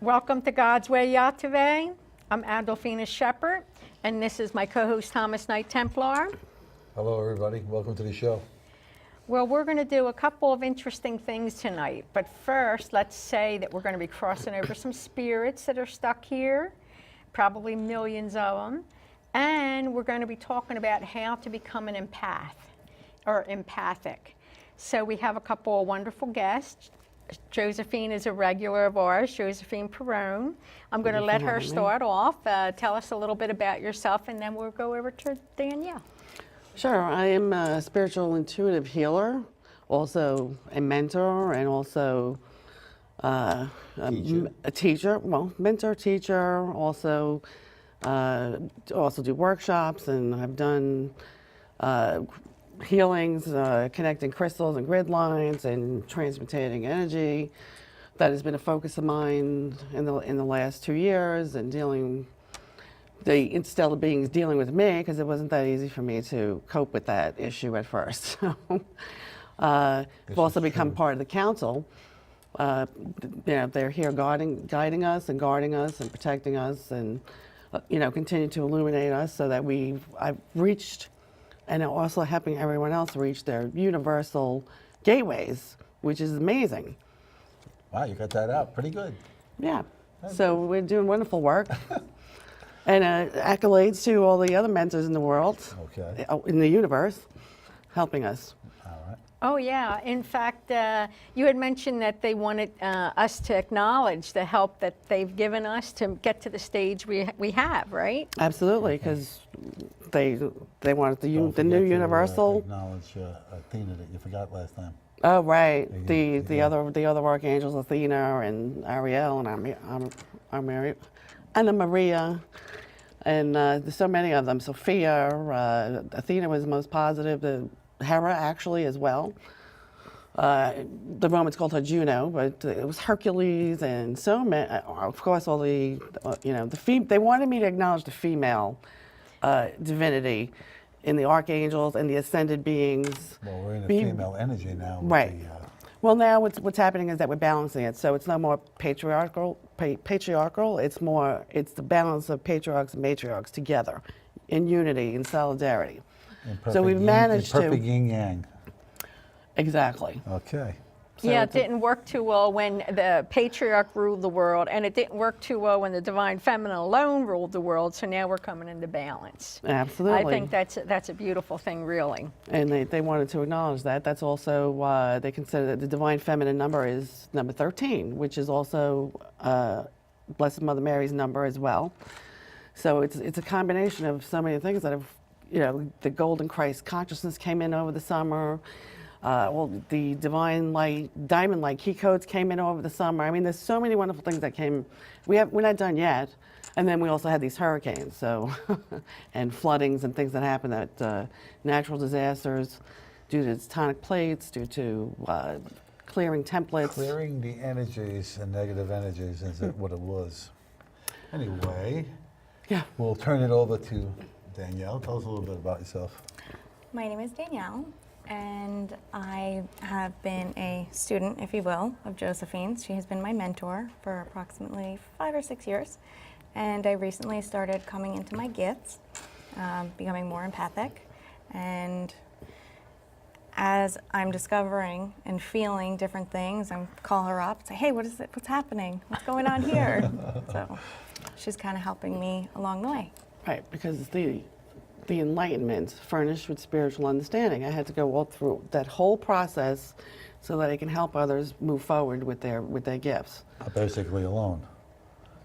Welcome to God's Way, YTVY. I'm Adolphina, Shephard, and this is my co-host Thomas Knight, Templar. Hello, everybody. Welcome to the show. Well, we're going to do a couple of interesting things tonight, but first, let's say that we're going to be crossing over some spirits that are stuck here, probably millions of them, and we're going to be talking about how to become an empath or empathic. So we have a couple of wonderful guests. Josephine is a regular of ours, Josephine Perone. I'm going to let her start off. Tell us a little bit about yourself, and then we'll go over to Danielle. Sure. I am a spiritual intuitive healer, also a mentor, and also a teacher. Well, mentor, teacher, also do workshops, and I've done healings, connecting crystals and grid lines, and transmutating energy. That has been a focus of mine in the last 2 years, and the interstellar beings dealing with me, because it wasn't that easy for me to cope with that issue at first. I've also become part of the council. They're here guiding us and guarding us and protecting us, and continue to illuminate us so that I've reached, and also helping everyone else reach their universal gateways, which is amazing. Wow, you got that out pretty good. Yeah. So we're doing wonderful work. And accolades to all the other mentors in the world, in the universe, helping us. All right. Oh, yeah. In fact, you had mentioned that they wanted us to acknowledge the help that they've given us to get to the stage we have, right? Absolutely, because they wanted the new universal. Acknowledge Athena that you forgot last time. Oh, right. The other archangels, Athena and Ariel and Anna Maria, and there's so many of them. Sophia, Athena was the most positive. The Hera actually as well. The Romans called her Juno, but it was Hercules and so many. Of course, all the they wanted me to acknowledge the female divinity in the archangels and the ascended beings. Well, we're in a female energy now. Right. Well, now what's happening is that we're balancing it, so it's no more patriarchal. It's the balance of patriarchs and matriarchs together, in unity, in solidarity. So we've managed to perfect yin yang. Exactly. Okay. So yeah, it didn't work too well when the patriarch ruled the world, and it didn't work too well when the divine feminine alone ruled the world, so now we're coming into balance. Absolutely. I think that's a beautiful thing, really. And they wanted to acknowledge that. That's also why they consider that the divine feminine number is number 13, which is also Blessed Mother Mary's number as well. So it's a combination of so many things that have, the Golden Christ consciousness came in over the summer. The divine light, diamond light key codes came in over the summer. I mean, there's so many wonderful things that came. We're not done yet. And then we also had these hurricanes, and floodings and things that happen, that natural disasters due to tectonic plates, due to clearing templates. Clearing the energies and negative energies is what it was. Anyway, we'll turn it over to Danielle. Tell us a little bit about yourself. My name is Danielle, and I have been a student, if you will, of Josephine's. She has been my mentor for approximately 5 or 6 years, and I recently started coming into my gifts, becoming more empathic, and as I'm discovering and feeling different things, I call her up and say, hey, what's happening? What's going on here? So she's kind of helping me along the way. Right, because the enlightenment furnished with spiritual understanding. I had to go all through that whole process so that I can help others move forward with their gifts. Basically alone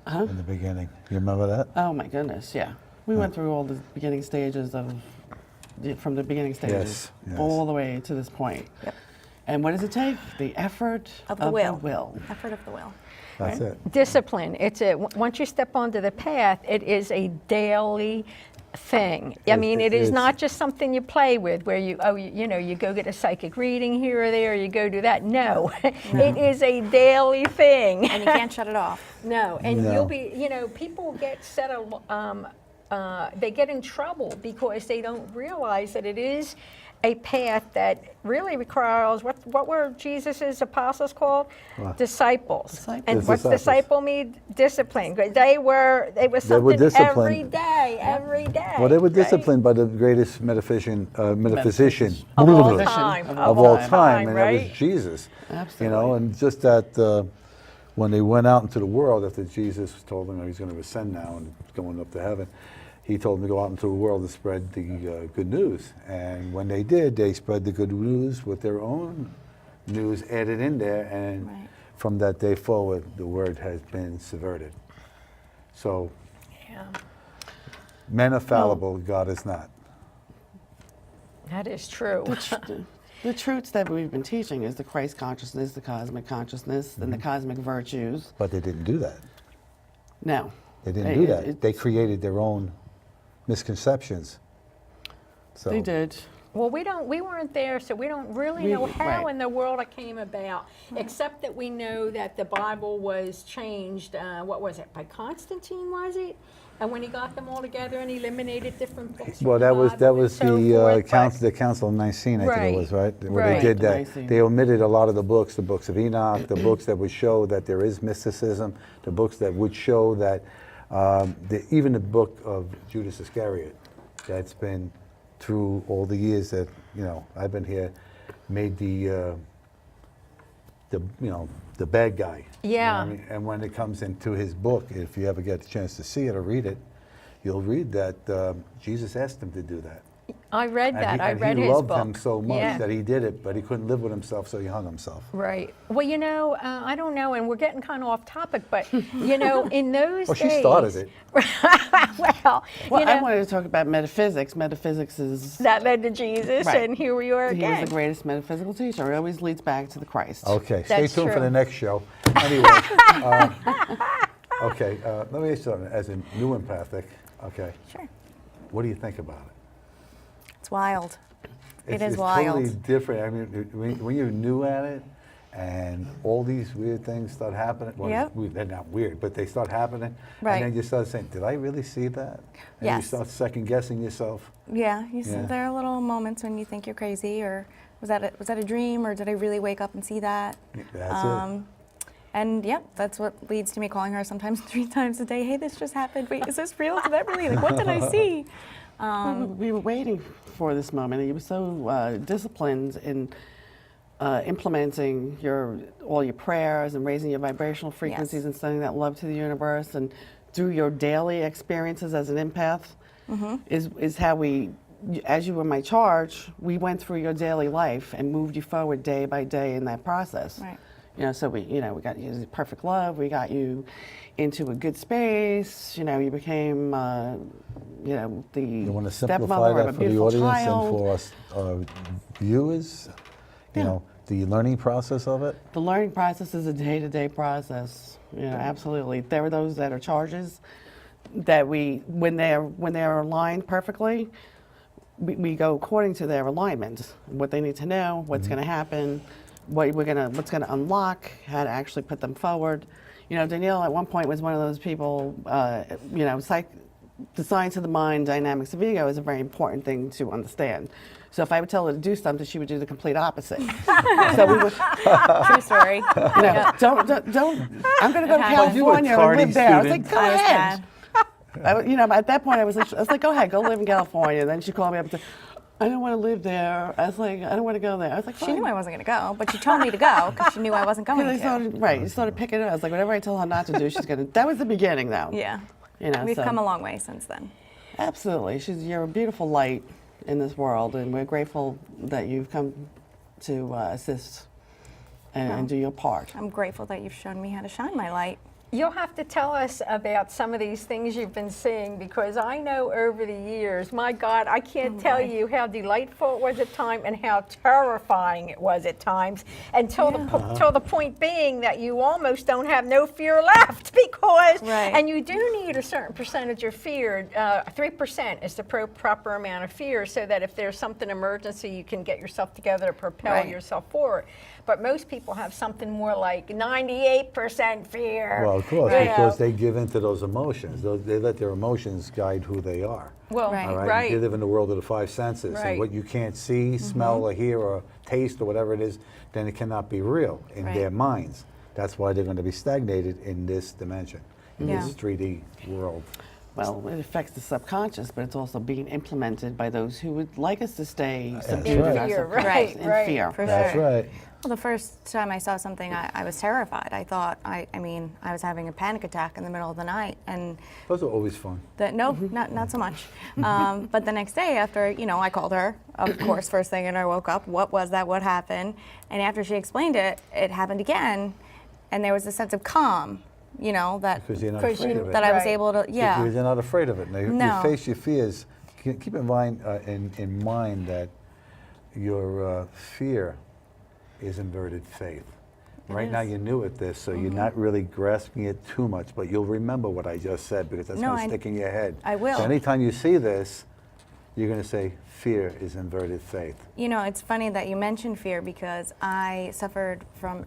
in the beginning. You remember that? Oh my goodness, yeah. We went through all the beginning stages from the beginning stages all the way to this point. Yep. And what does it take? The effort of the will. Effort of the will. That's it. Discipline. Once you step onto the path, it is a daily thing. I mean, it is not just something you play with where you go get a psychic reading here or there, you go do that. No, it is a daily thing. And you can't shut it off. No, and you'll be, people get they get in trouble because they don't realize that it is a path that really requires, what were Jesus' apostles called? What? Disciples. Disciples. And His what's disciples. disciple mean? Discipline. It was something every disciplined. day. Well, they were right? disciplined by the greatest metaphysician Of all time. of all time, and that right? was Jesus. Absolutely. You know, and just that when they went out into the world after Jesus told them he's going to ascend now and going up to heaven, he told them to go out into the world and spread the good news. And when they did, they spread the good news with their own news added in there, and Right. from that day forward, the word has been subverted. So, Yeah, men are fallible, God is not. that is true. The truths that we've been teaching is the Christ consciousness, the cosmic consciousness, and the cosmic virtues. But they didn't do that. No. They didn't do that. They created their own misconceptions. So They did. Well, we weren't there, so we don't really We- know how right. in the world it came about, except that we know that the Bible was changed, what was it, by Constantine, was it? And when he got them all together and eliminated different books Well, from the that was Bible and so forth, but- the Council of Nicene, I think Right. it was, right? Where Right. they did that. Nicene. They omitted a lot of the books of Enoch, the books that would show that there is mysticism, the books that would show that even the book of Judas Iscariot, that's been through all the years that I've been here, made the bad guy. You know what Yeah. I mean? And when it comes into his book, if you ever get a chance to see it or read it, you'll read that Jesus asked him to do that. I read that. I read he his loved book. him so much Yeah. that he did it, but he couldn't live with himself, so he hung himself. Right. Well, I don't know, and we're getting kind of off topic, but, in those Well, days. she started it. Well, Well, I wanted to talk about metaphysics. Metaphysics is that led to Jesus, Right. and here we are he again. was the greatest metaphysical teacher. It always leads back to the Christ. Okay, stay That's tuned for true. the next show. Anyway, let me ask you something. As a new empathic, okay, Sure. what do you think about it? It's wild. It is it's wild. totally different. I mean, when you're new at it, and all these weird things start happening. Well, Yep. they're not weird, but they start happening. Right. And then you start saying, did I really see that? And you Yes. start second guessing yourself. Yeah, Yeah. there are little moments when you think you're crazy, or was that a dream, or did I really wake up and see that? That's it. And yep, that's what leads to me calling her sometimes 3 times a day. Hey, this just happened. Wait, is this real? Did that really? Like, what did I see? We were waiting for this moment. He was so disciplined in implementing all your prayers and raising your vibrational frequencies Yes. and sending that love to the universe, and through your daily experiences as an empath is how we, as you were my charge, we went through your daily life and moved you forward day by day in that process. Right. So we got you perfect love. We got you into a good space. You became, the You want to stepmother simplify of a that for the beautiful audience child. and for us viewers? The learning process of it? The learning process is a day-to-day process. Absolutely. There are those that are charges that when they're aligned perfectly, we go according to their alignment. What they need to know, what's going to happen, what's going to unlock, how to actually put them forward. Danielle at one point was one of those people. The science of the mind, dynamics of ego is a very important thing to understand. So if I would tell her to do something, she would do the complete opposite. So we would, True story. don't. I'm going to go to Well, you were a California and tardy live there. I was like, student. go I was ahead. bad. At that point, I was like, go ahead, go live in California. Then she called me up and said, I don't want to live there. I was like, I don't want to go there. I was like, She knew I wasn't going to go, but she told me to go because she knew I wasn't going to. You started picking it up. I was like, whatever I tell her not to do, she's going to. That was the beginning, though. Yeah. We've We've come a long way since then. Absolutely. You're a beautiful light in this world, and we're grateful that you've come to assist and do your part. I'm grateful that you've shown me how to shine my light. You'll have to tell us about some of these things you've been seeing, because I know over the years, my God, I can't tell you how delightful it was at times and how terrifying it was at times, until the point being that you almost don't have no fear left, because, Right. and you do need a certain percentage of fear. 3% is the proper amount of fear, so that if there's something emergency, you can get yourself together to propel Right. yourself forward. but most people have something more like 98% fear. Well, of course, you because know. they give into those emotions. They let their emotions guide who they are. Well, Right. All right? right. They live in the world of the five senses. Right. And what you can't see, smell, or hear, or taste, or whatever it is, then it cannot be real in Right. their minds. That's why they're going to be stagnated in this dimension, in Yeah. this 3D world. Well, it affects the subconscious, but it's also being implemented by those who would like us to stay That's subdued right. in our Fear, subconscious, right, in right. fear. For That's sure. right. Well, the first time I saw something, I was terrified. I thought, I mean, I was having a panic attack in the middle of the night, and Those are always fun. no, not so much. But the next day, after I called her, of course, first thing, and I woke up. What was that? What happened? And after she explained it, it happened again, and there was a sense of calm. That Because you're not 'Cause afraid you- of it. that I was Right. able to, Because you're not afraid of it. Now, No. you face your fears. Keep in mind, in mind that your fear is inverted faith. Right now is. you're new at this, so you're not really grasping it too much, but you'll remember what I just said because that's No, going to I- stick in your head. I will. So anytime you see this, you're going to say, fear is inverted faith. It's funny that you mentioned fear because I suffered from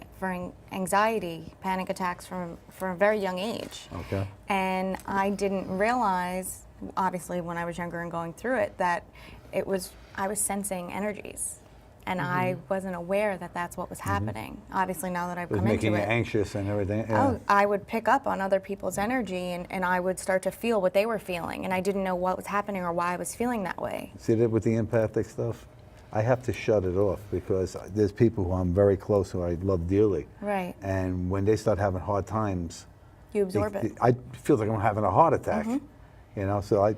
anxiety, panic attacks from a very young age. Okay? And I didn't realize, obviously, when I was younger and going through it, that I was sensing energies. And I wasn't aware that that's what was happening. Obviously, now that I've It was come into making you it, anxious and everything. Yeah. oh, I would pick up on other people's energy and I would start to feel what they were feeling. And I didn't know what was happening or why I was feeling that way. See that with the empathic stuff? I have to shut it off because there's people who I'm very close who I love dearly. Right. And when they start having hard times, You absorb it. I feel like I'm having a heart attack. So I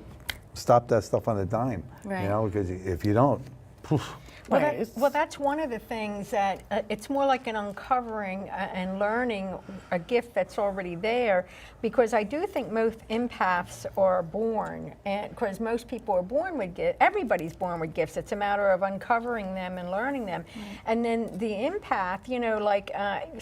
stop that stuff on a dime. Right. Because if you don't, poof. Well, Right, well, that's one of the things that it's more like an uncovering and learning a gift that's already there, because I do think most empaths are born, and because most people are born with gifts, everybody's born with gifts. It's a matter of uncovering them and learning them. And then the empath,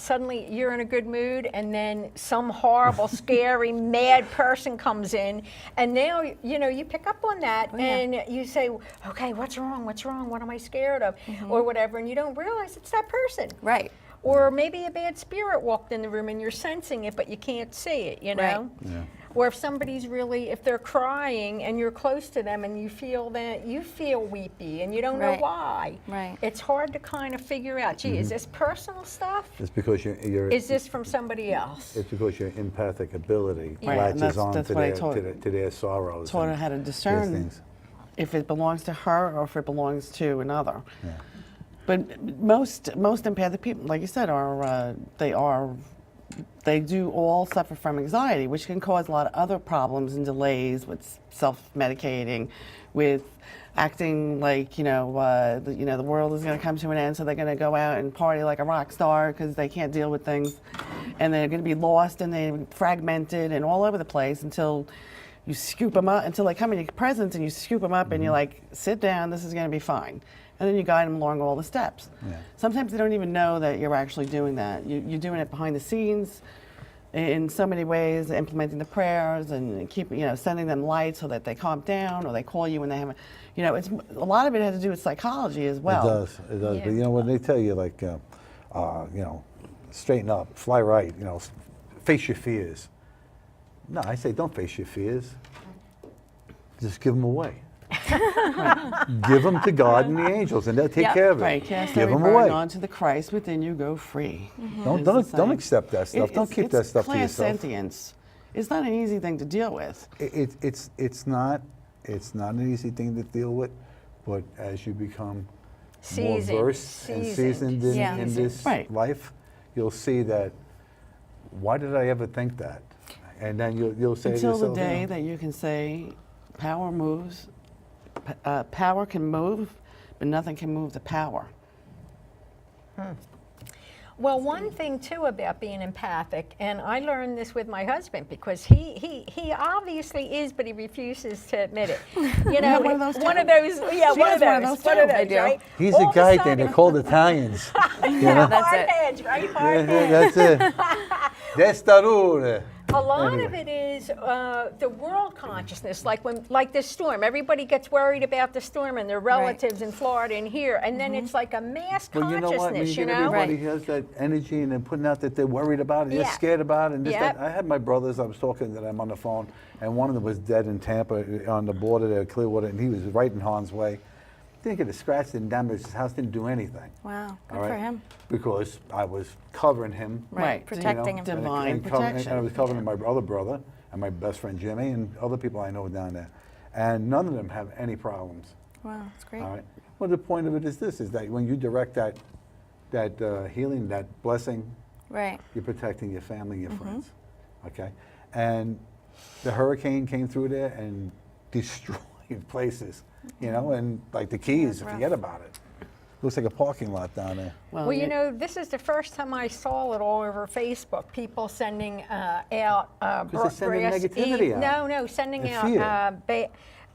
suddenly you're in a good mood, and then some horrible, scary, mad person comes in, and now you pick up on that, and you say, okay, what's wrong? What's wrong? What am I scared of, or whatever, and you don't realize it's that person. Right. Or maybe a bad spirit walked in the room and you're sensing it, but you can't see it, Right. Yeah. Or if somebody's if they're crying and you're close to them and you feel weepy and you don't know Right. why. Right. It's hard to kind of figure out, gee, is this personal stuff? It's because you're Is this from somebody else? it's because your empathic ability Right, and latches that's- on that's to what I their, taught- to their sorrows. Taught her and how to their discern things. if it belongs to her or if it belongs to another. Yeah. But most empathic people, like you said, they do all suffer from anxiety, which can cause a lot of other problems and delays with self-medicating, with acting like the world is going to come to an end, so they're going to go out and party like a rock star because they can't deal with things, and they're going to be lost and they're fragmented and all over the place until you scoop them up, until they come in your presence and you scoop them up and you're like, sit down, this is going to be fine. And then you guide them along all the steps. Yeah. Sometimes they don't even know that you're actually doing that. You're doing it behind the scenes in so many ways, implementing the prayers and sending them light so that they calm down, or they call you when they have it's a lot of it has to do with psychology as well. It does. Yeah. But when they tell you straighten up, fly right, face your fears. No, I say don't face your fears. Just give them away. Give them to God and the angels, and they'll take Yep. care of it. Right, cast Give every them burden away. onto the Christ within you, go free. Don't Is the saying. accept that stuff. Don't keep that stuff to class yourself. sentience. It's not an easy thing to deal with. It's not an easy thing to deal with, but as you become more versed and seasoned Yeah. in this Right. life, you'll see that. Why did I ever think that? And then you'll say Until to the yourself, day that you can say, power moves, power can move, but nothing can move the power. Well, one thing too about being empathic, and I learned this with my husband because he obviously is, but he refuses to admit it. one of those one too? of those, yeah, She one is of those, one of those one too. of those, I do. right? He's All a of guy sudden- thing. They're called Italians. Yeah, That's hard it. heads, right? Hard Yeah, heads. that's it. Destarure. A lot of Anyway. it is the world consciousness, like this storm. Everybody gets worried about the storm and their relatives in Florida and here, and then it's like a mass Well, you know what? When consciousness, you you get know? everybody has that energy and then putting out that they're worried about it, they're Yeah. scared about it, and this, Yep. that. I had my brothers, I was talking to them on the phone, and one of them was dead in Tampa on the border there, Clearwater, and he was right in harm's way. Didn't get a scratch, didn't damage his house, didn't do anything. Wow, good all right? for him. Because I was covering him. Right. Protecting him. Divine and protection. I was covering my other brother and my best friend Jimmy and other people I know down there. And none of them have any problems. Wow, that's great. All right. Well, the point of it is this: is that when you direct that healing, that blessing, Right. you're protecting your family, your friends. Okay. And the hurricane came through there and destroyed places, you know, and like the Keys, That's forget rough. about it. Looks like a parking lot down there. Well, you know, this is the first time I saw it all over Facebook. People sending out they're sending negativity out. No, sending And out fear.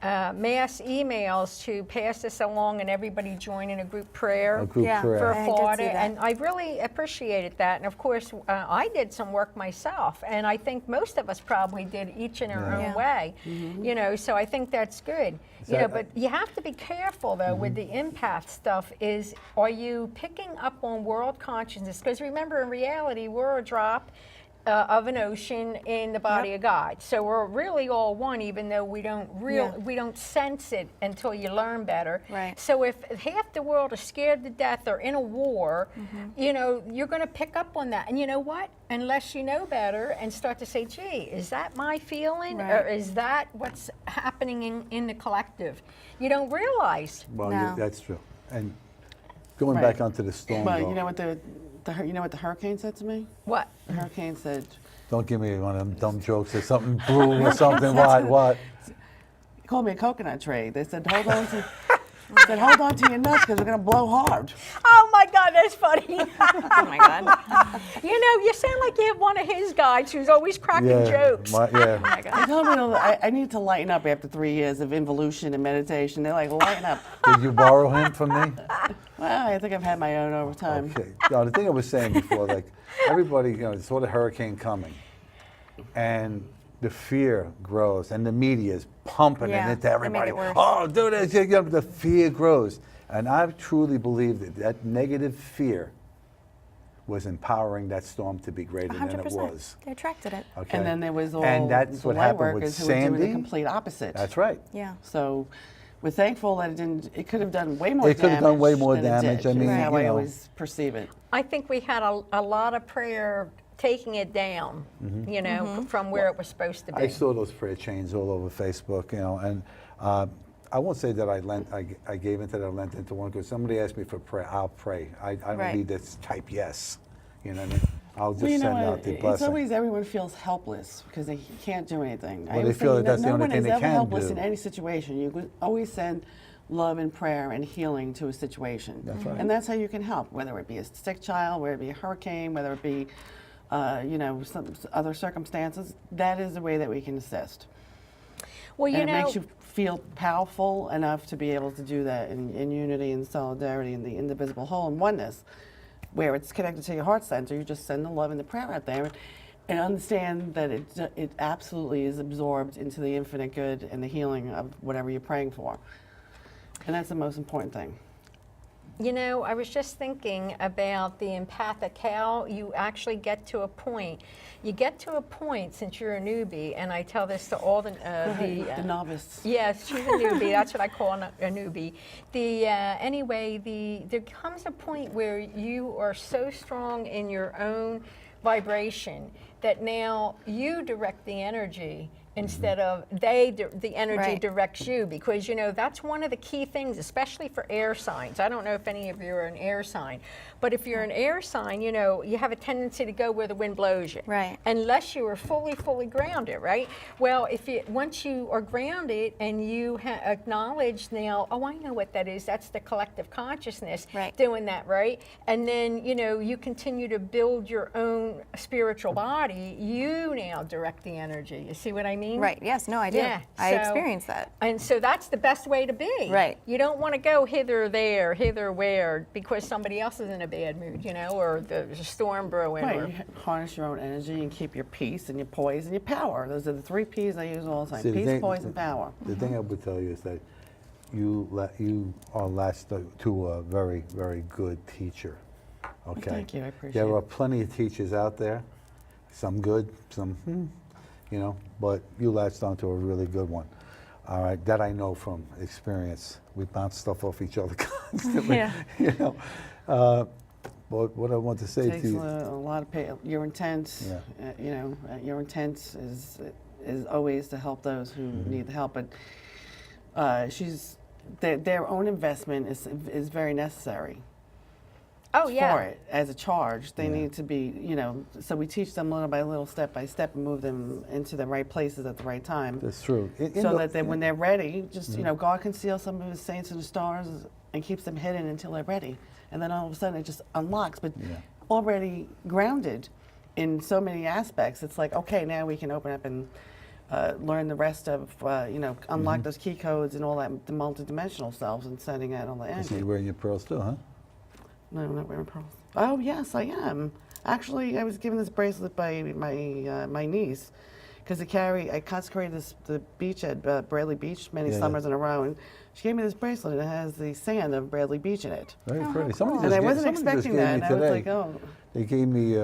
mass emails to pass this along and everybody join in a group prayer. A group Yeah. prayer. For I did see Florida, that. and I really appreciated that. And of course, I did some work myself, and I think most of us probably did each in our Yeah. own Yeah. way. You know, so I think that's good. You know, that- but you have to be careful though with the empath stuff. Are you picking up on world consciousness? Because remember, in reality, we're a drop of an ocean in the body of God. So we're really all one, even though we don't we don't sense it until you learn better. Right. So if half the world is scared to death or in a war, you know, you're going to pick up on that. And you know what? Unless you know better and start to say, gee, is that my feeling? Right. Or is that what's happening in the collective? You don't realize. Well, No. that's true. And going Right. back onto the storm, Well, though, you know what you know what the hurricane said to me? What? The hurricane said, don't give me one of them dumb jokes or something blue or something. What? he called me a coconut tree. They said, hold on to your nuts because we're going to blow hard. Oh my God, that's funny. Oh my God. You know, you sound like you have one of his guys who's always cracking jokes. Oh Yeah. my They God. told me I need to lighten up after 3 years of involution and meditation. They're like, lighten up. Did you borrow him from me? Well, I think I've had my own over time. Okay. No, the thing I was saying before, like everybody, you know, saw the hurricane coming, and the fear grows, and the media is pumping Yeah, it into they make everybody. it worse. Oh, do this! You know, the fear grows, and I truly believe that negative fear was empowering that storm to be greater than it 100%. was. They attracted it. Okay. And then there was all and that's the what light happened with workers who were doing Sandy. the complete opposite. That's right. Yeah. So we're thankful that it could have done way more damage. It could have done way more than it damage. did. I mean, That's how you I know. always perceive it. I think we had a lot of prayer taking it down, you know, from where it was supposed to be. I saw those prayer chains all over Facebook, you know, and I won't say that I gave into that, I lent into one, because somebody asked me for prayer, I'll pray. I don't Right. need to type yes, you know what I mean? I'll just Well, you know send what? out the It's blessing. always everyone feels helpless because they can't do anything. I Well, they always feel think that that's the no only one thing is they ever can helpless do. in any situation. You could always send love and prayer and healing to a situation. That's right. And that's how you can help, whether it be a sick child, whether it be a hurricane, whether it be, you know, some other circumstances. That is the way that we can assist. Well, you And it know, makes you feel powerful enough to be able to do that in unity and solidarity and the indivisible whole and oneness, where it's connected to your heart center. You just send the love and the prayer out there and understand that it absolutely is absorbed into the infinite good and the healing of whatever you're praying for. And that's the most important thing. you know, I was just thinking about the empathic, how you actually get to a point. You get to a point, since you're a newbie, and I tell this to all the The novice. Yes, she's a newbie. That's what I call a newbie. There comes a point where you are so strong in your own vibration that now you direct the energy instead of the energy Right. directs you, because you know that's one of the key things, especially for air signs. I don't know if any of you are an air sign, but if you're an air sign, you know you have a tendency to go where the wind blows you, Right. unless you are fully grounded, right? Well, once you are grounded and you acknowledge now, oh, I know what that is. That's the collective consciousness Right. doing that, right? And then you know you continue to build your own spiritual body. You now direct the energy. You see what I mean? mean? Right. Yes. No, I do. Yeah, I so- experienced that. And so that's the best way to be. Right. You don't want to go hither, there, hither, where, because somebody else is in a bad mood, you know, or there's a storm brewing. Right, Or, you harness your own energy and keep your peace and your poise and your power. Those are the 3 P's I use all the time: See, the peace, thing- poise, and power. The thing I would tell you is that you are latched to a very, very good teacher. Okay. Thank you, I appreciate There are it. plenty of teachers out there, some good, some, you know, but you latched onto a really good one. All right, that I know from experience. We bounce stuff off each other constantly. Yeah. You know, but what I want to say It takes to you, a lot of your intent. Yeah. You know, your intent is always to help those who need the help. But their own investment is very necessary. oh, yeah. For it as a charge. They Yeah. need to be, you know, so we teach them little by little, step by step, and move them into the right places at the right time. that's true. So that when they're ready, just, you know, God conceals some of his saints in the stars and keeps them hidden until they're ready. And then all of a sudden it just unlocks, but Yeah. already grounded in so many aspects. It's like, okay, now we can open up and learn the rest of, you know, unlock those key codes and all that, the multidimensional selves and setting out all the I see energy. you're wearing your pearls too, huh? No, I'm not wearing pearls. Oh, yes, I am. Actually, I was given this bracelet by my niece because I consecrated the beach at Bradley Beach many Yeah, yeah. summers in a row, and she gave me this bracelet, and it has the sand of Bradley Beach in it. Very pretty. cool. And I wasn't somebody just expecting gave that, me and I was today. like, oh. They gave me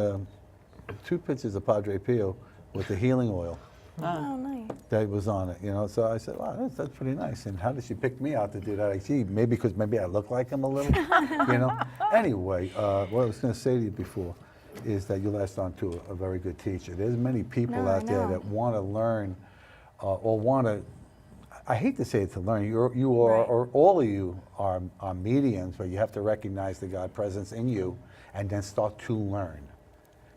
2 pictures of Padre Pio with the healing oil Oh, nice. that was on it, you know. So I said, wow, that's pretty nice. And how did she pick me out to do that? I see, maybe because maybe I look like him a little, you know. Anyway, what I was going to say to you before is that you latched on to a very good teacher. There's many people No, I out there know. that want to learn or want to, I hate to say it to learn, you are, Right. or all of you are mediums, but you have to recognize the God presence in you and then start to learn.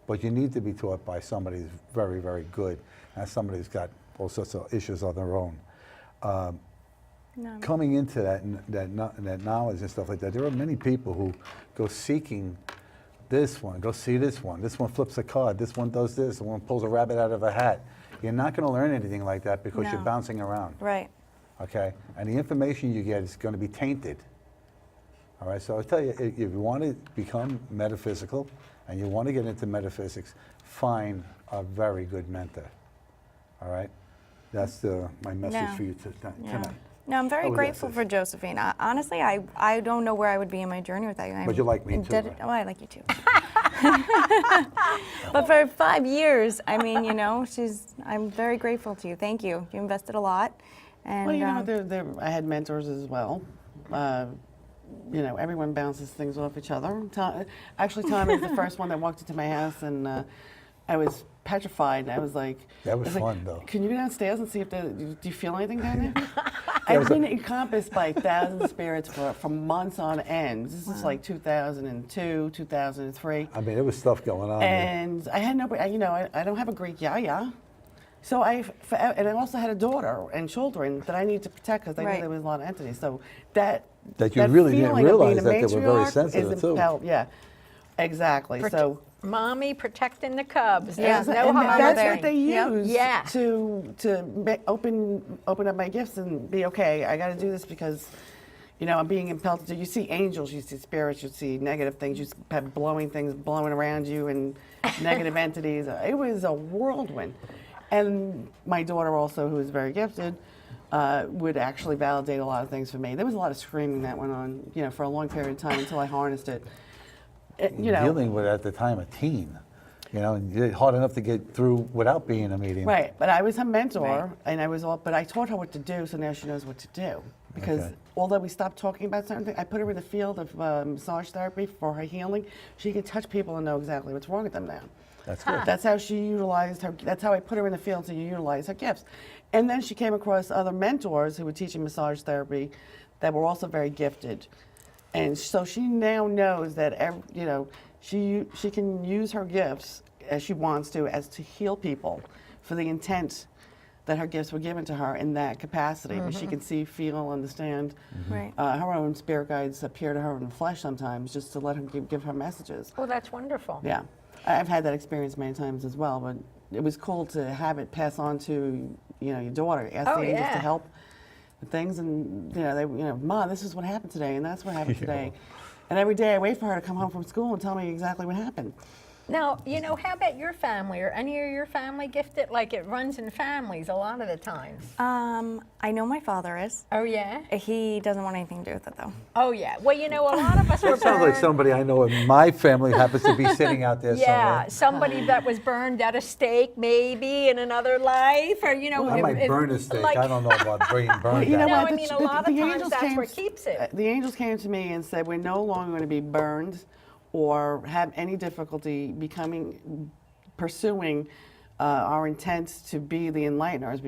But you need to be taught by somebody who's very, very good, and somebody who's got all sorts of issues of their own. No. Coming into that knowledge and stuff like that, there are many people who go seeking this one, go see this one flips a card, this one does this, one pulls a rabbit out of a hat. You're not going to learn anything like that because you're No. bouncing around, Right. okay? And the information you get is going to be tainted. All right, so I tell you, if you want to become metaphysical and you want to get into metaphysics, find a very good mentor. All right, that's my message No. for you tonight. No, I'm very How would that grateful sit? for Josephine. Honestly, I don't know where I would be in my journey without you. But you like me too, indebted- right? Oh, I like you too. But for 5 years, I mean, you know, I'm very grateful to you. Thank you. You invested a lot. And Well, you know, I had mentors as well. You know, everyone bounces things off each other. Actually, Tom is the first one that walked into my house, and I was petrified. And I was like, That was like, fun, though. Can you go downstairs and see if do you feel anything down there? I've been encompassed by thousands of spirits for months on end. This is like 2002, 2003. I mean, there was stuff going on. there. And I had nobody, you know, I don't have a Greek yaya. So and I also had a daughter and children that I need to protect because I knew Right. there was a lot of entities. So that You really didn't feeling of being realize a that they were very matriarch sensitive, is too. impelled- Yeah, exactly. So Mommy protecting the cubs. Yeah. There's no and harm that's there. what they Yep. use Yeah. to open up my gifts and be okay. I got to do this because, you know, I'm being impelled to. You see angels, you see spirits, you see negative things, you have blowing things blowing around you and negative entities. It was a whirlwind. And my daughter also, who is very gifted, would actually validate a lot of things for me. There was a lot of screaming that went on, you know, for a long period of time until I harnessed it. You know, Dealing with, at the time, a teen, you know, and it's hard enough to get through without being a medium. right, but I was her mentor, Right. and but I taught her what to do, so now she knows what to do. Because Okay. although we stopped talking about certain things, I put her in the field of massage therapy for her healing. She can touch people and know exactly what's wrong with them now. That's good. That's how she utilized her. That's how I put her in the field to utilize her gifts. And then she came across other mentors who were teaching massage therapy that were also very gifted. And so she now knows that you know, she can use her gifts as she wants to, as to heal people for the intent that her gifts were given to her in that capacity. She can see, feel, understand. Right. Her own spirit guides appear to her in the flesh sometimes, just to let her give her messages. Oh, that's wonderful. Yeah, I've had that experience many times as well, but it was cool to have it pass on to your daughter, ask Oh, the angels yeah. to help with things, and Ma, this is what happened today, and that's what happened today. And every day I wait for her to come home from school and tell me exactly what happened. Now, how about your family? Or any of your family gifted? Like, it runs in families a lot of the times. I know my father is. Oh, yeah? He doesn't want anything to do with it, though. Oh, yeah. Well, a lot of us were That sounds like burned. somebody I know in my family happens to be sitting out there Yeah, somewhere. somebody that was burned at a stake, maybe, in another life. Or, I might burn a steak. I don't know about being burned. You know No, what? I mean, a lot of times that's what keeps it. The angels came to me and said, we're no longer going to be burned or have any difficulty pursuing our intent to be the enlighteners,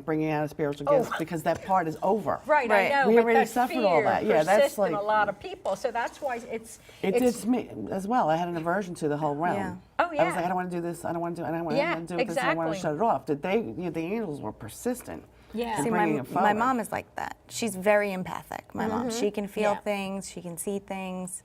bringing out a spiritual gifts, because that part is over. Right, Right. I know. We but already that suffered fear all that. Yeah, that's persists in like- a lot of people. So that's why it's It's me as well. I had an aversion to the whole realm. Yeah. Oh, I was yeah. like, I don't want to do this. I don't want to do. I don't want Yeah, to do this. I want to exactly. shut it off. Did they? The angels were persistent. Yeah. in See, bringing my it forward. mom is like that. She's very empathic, my mom. She can feel Yeah. things, she can see things.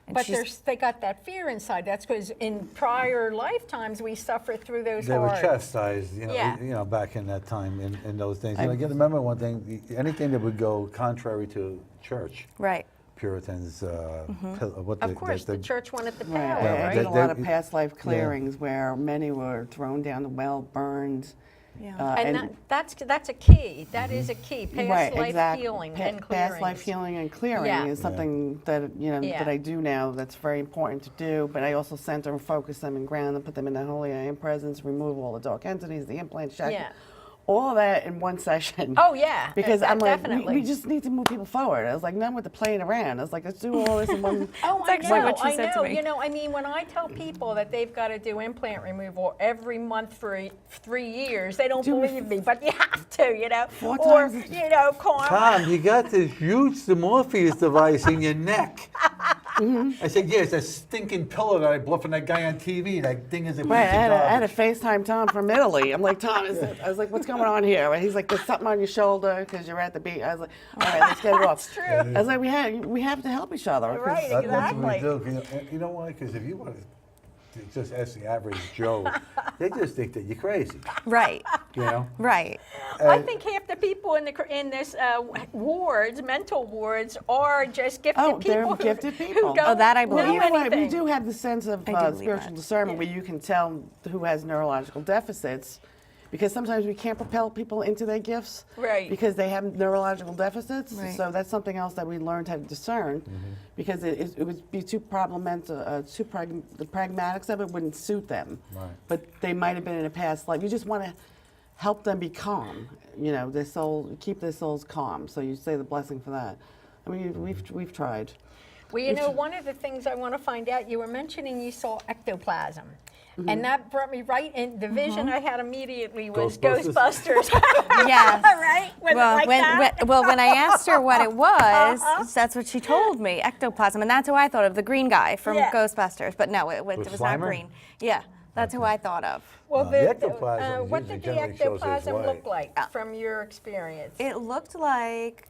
And But she's- they got that fear inside. That's because in prior lifetimes we suffered through those They were hard. chastised, Yeah. back in that time, in those things. And I got to remember one thing: anything that would go contrary to church, Right. Puritans, Of course, the church wanted the power, Right. Yeah, I right? did a lot of they- past life clearings where many were thrown down the well, burned. Yeah. And that's a key. That is a key. Past Right, life exactly. healing and clearings. Past life healing and clearing Yeah. is something that Yeah. that I do now. That's very important to do. But I also center and focus them and ground them, put them in the holy I am presence, remove all the dark entities, the implant chakra, Yeah. all of that in one session. Oh, yeah. Because I'm like, definitely. we just need to move people forward. I was like, none with the playing around. I was like, let's do all this in one. Oh, That's I actually know, what she I said to know. me. I mean, when I tell people that they've got to do implant removal every month for 3 years, they don't Do it believe me, but you have to, 4 Or, times karma. Tom, you got this huge Morpheus device in your neck. I said, yes, that stinking pillow that I bought from that guy on TV. That thing is a piece Right, of I had to garbage. FaceTime Tom from Italy. I'm like, Tom, I was like, what's going on here? And he's like, there's something on your shoulder because you're at the beach. I was like, all right, let's get it off. That's true. I was like, we have to help each other. 'cause- Right. That's what we Exactly. do. You know why? Because if you want to just ask the average Joe, they just think that you're crazy. Right. Right. I think half the people in this wards, mental wards, are just gifted Oh, people. they're who- gifted Who people. don't Oh, that I know believe. You know what? We anything. do have the sense of I do believe spiritual that. discernment where you can tell who has neurological deficits, because sometimes we can't propel people into their gifts Right. because they have neurological deficits. Right. So that's something else that we learned how to discern, because it would be too problematic. The pragmatics of it wouldn't suit them. Right. But they might have been in a past life. You just want to help them be calm. Their soul, keep their souls calm. So you say the blessing for that. I mean, we've tried. Well, one of the things I want to find out, you were mentioning you saw ectoplasm. And that brought me right in. The vision I had immediately was Ghostbusters? Ghostbusters. Yes. Right? Was it like that? When I asked her what it was, that's what she told me, ectoplasm. And that's who I thought of, the green guy from Yeah. Ghostbusters. But no, it was not Slimer? green. Yeah, that's who I thought of. Well, The ectoplasm what usually did the generally shows as ectoplasm white. look like from your experience? It looked like,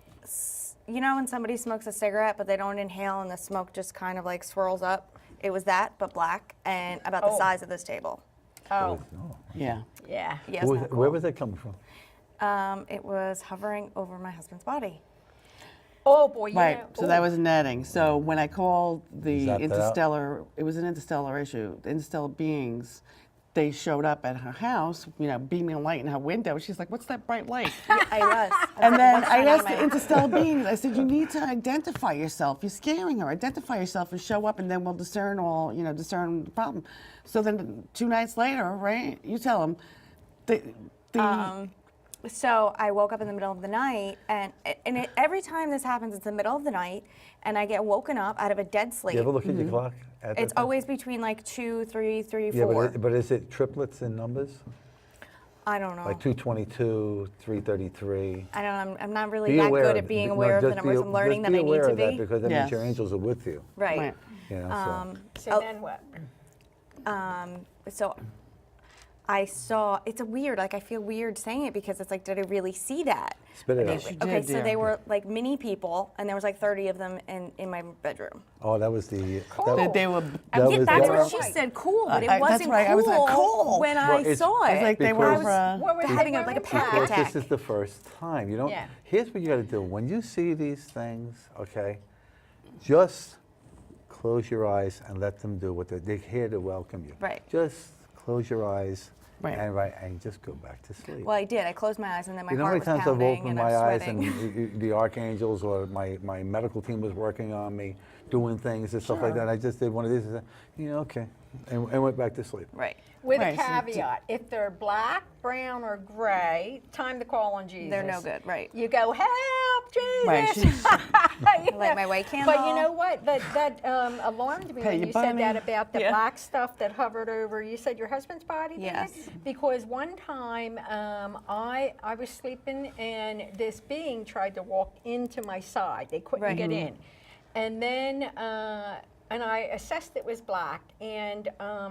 when somebody smokes a cigarette, but they don't inhale and the smoke just kind of like swirls up. It was that, but black, and about the Oh. size of this table. Oh, Yeah. yeah. Yes. Where was that coming from? It was hovering over my husband's body. Oh, boy. Right. So that was netting. So when I called the Zapped it out? interstellar, it was an interstellar issue. The interstellar beings, they showed up at her house, beaming light in her window. She's like, "What's that bright light?" I was. And then What's I that on asked my- the interstellar beings, I said, you need to identify yourself. You're scaring her. Identify yourself and show up, and then we'll discern discern the problem. So then 2 nights later, right, you tell them, So I woke up in the middle of the night, and every time this happens, it's the middle of the night, and I get woken up out of a dead sleep. You ever look at your clock? At It's that time? always between like 2, 3, 3, Yeah, 4. but is it triplets in numbers? I don't know. Like 222, 333. I don't know. I'm not really Be that aware good of- at being no, aware of the just numbers. I'm learning just that I be need aware to of that be. because that Yes. means your angels are with you. Right. Right. So. So then what? So I saw, it's a weird, like I feel weird saying it because it's like, did I really see that? Spit it Okay, out. Yes, you okay, did, so dear. they were like mini people, and there was like 30 of them in my bedroom. Oh, that was the. Cool. That they were. That Yeah, was that's that what was- she said, cool, but it that's wasn't right, I was like, cool. when Well, I it's- saw it. It's like they Because- were. What was having they like a wearing? panic Because attack. this is the first time. You don't. Yeah. Here's what you got to do. When you see these things, okay, just close your eyes and let them do what they're here to welcome you. Right. Just close your eyes Right. and just go back to sleep. Well, I did. I closed my eyes, and then my You know how heart many was times I've pounding, opened and I my was eyes sweating. and the archangels or my medical team was working on me, doing things and stuff like that. I just did one of these, and said, okay, and went back to sleep. Right. With Right, a so caveat, if they're black, brown, or gray, time to call on Jesus. They're no good, right. You go, help, Jesus. Right, she's- You Light know, my white But you candle. know what? That alarmed me Pay when your you said that bunny. about the Yeah. black stuff that hovered over. You said your husband's body did? Yes. Because one time I was sleeping and this being tried to walk into my side. They couldn't Right. get in. And then and I assessed it was black, and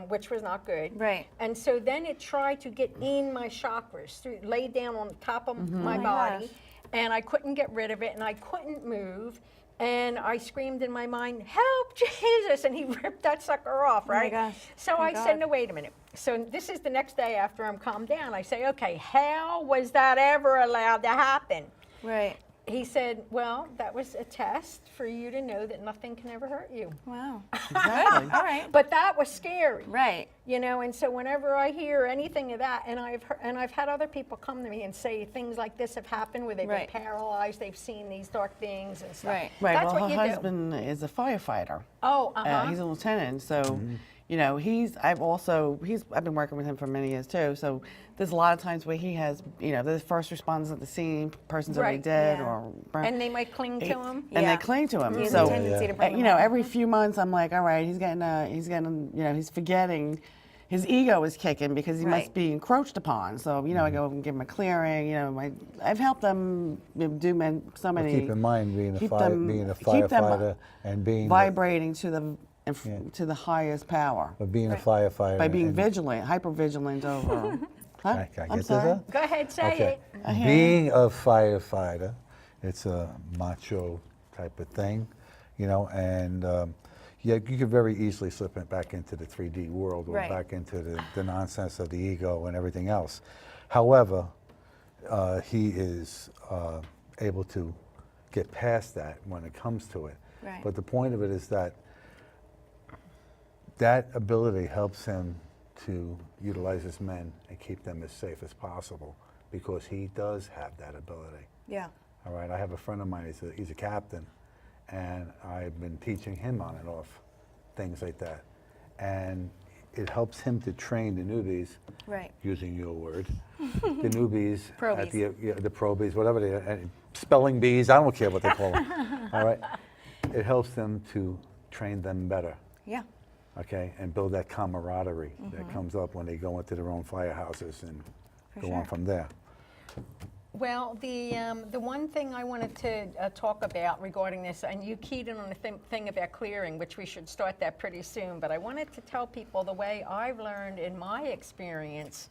which was not good. Right. And so then it tried to get in my chakras, laid down on the top of my Oh my body, gosh. and I couldn't get rid of it, and I couldn't move. And I screamed in my mind, help, Jesus, and he ripped that sucker off, Oh my right? gosh. So Oh my I said, God. no, wait a minute. So this is the next day after I'm calmed down. I say, okay, how was that ever allowed to happen? Right. He said, well, that was a test for you to know that nothing can ever hurt you. Wow. Exactly. All right. But that was scary. Right. You know, and so whenever I hear anything of that, and I've had other people come to me and say things like this have happened where they've Right. been paralyzed, they've seen these dark things and stuff. Right. Right. That's well, what her you husband is a firefighter. do. Oh, He's a lieutenant, so you know I've been working with him for many years too. So there's a lot of times where he has the first responders at the scene, person's already Right, dead yeah. or and they might cling to him. and Yeah. they cling to him. He has so a tendency to bring them every few months I'm like, all right, he's forgetting. His ego is kicking because he Right. must be encroached upon. So I go and give him a clearing. I've helped them do so But many. keep in mind, being a keep them- keep them firefighter and being vibrating to the Yeah. to the highest power but being a firefighter by being and- vigilant, hyper vigilant over. Huh? Can I I'm get sorry. to that? Go ahead, say Okay. it. Being a firefighter, it's a macho type of thing, and you could very easily slip it back into the 3D world or Right. back into the nonsense of the ego and everything else. However, he is able to get past that when it comes to it. Right. But the point of it is that ability helps him to utilize his men and keep them as safe as possible because he does have that ability. Yeah. All right, I have a friend of mine, he's a captain, and I've been teaching him on and off things like that. And it helps him to train the newbies, Right. using your word, the newbies, Probies. the probies, whatever they are, spelling bees, I don't care what they call them. All right, it helps them to train them better. Yeah. Okay, and build that camaraderie that comes up when they go into their own firehouses and go on sure. from there. Well, the one thing I wanted to talk about regarding this, and you keyed in on the thing about clearing, which we should start that pretty soon, but I wanted to tell people the way I've learned in my experience,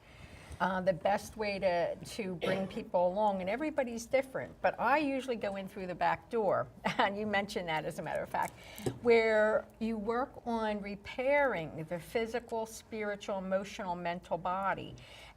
the best way to bring people along, and everybody's different, but I usually go in through the back door, and you mentioned that as a matter of fact, where you work on repairing the physical, spiritual, emotional, mental body.